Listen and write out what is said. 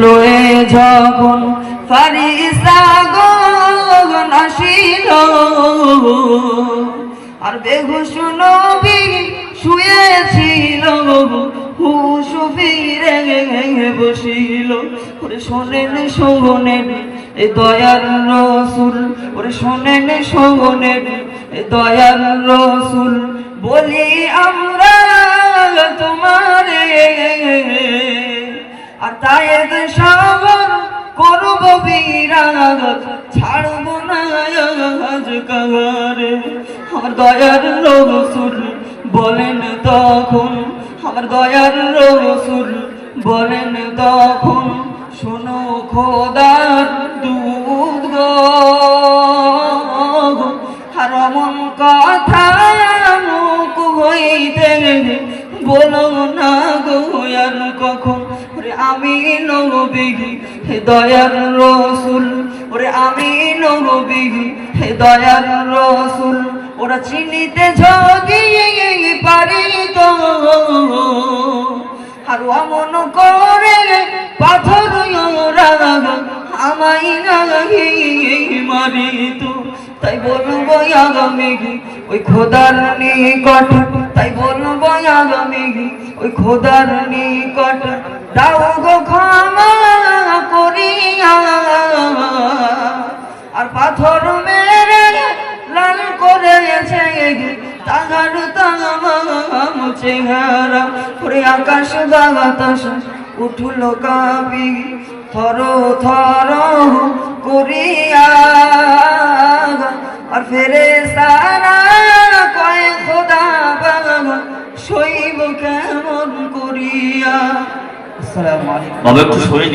লয়ে যখন ফারিস্তাগণ আসিল, আর বেহুশ নবী শুয়েছিল, হুশ ফিরে বসিল। ওরে শোনেন শোনেন এ দয়ার রসুল, ওরে শোনেন শোনেন এ দয়ার রসুল, বলি আমরা তোমারে, আর তায়েদ শহর করব বিরাগ, ছাড়ব না আজ কাহারে। আমার দয়ার রসুল বলেন তখন, আমার দয়ার রসুল বলেন তখন, শোনো খোদার দুধ গো, আর অমন কথা মুখ হইতে বলো না গো আর কখন। ওরে আমি নবী হে দয়ার রসুল, ওরে আমি নবী হে দয়ার রসুল, ওরা চিনিতে যদি পারি তো, আর অমন করে পাথর ওরা আমায় নাহি মারি তো। তাই বলবো আগামী ওই খোদার নিকট, তাই বলবো আগামী ওই খোদার নিকট, দাও গো ক্ষমা করিয়া, আর পাথর মেরে লাল করেছে তাহার তামাম চেহারা। ওরে আকাশ বাতাস উঠল কাঁপি থর থর করিয়া, আর ফেরেশতারা কয় খোদা বাবা সইব কেমন করিয়া। আসসালামু আলাইকুম। বাবা একটু সরে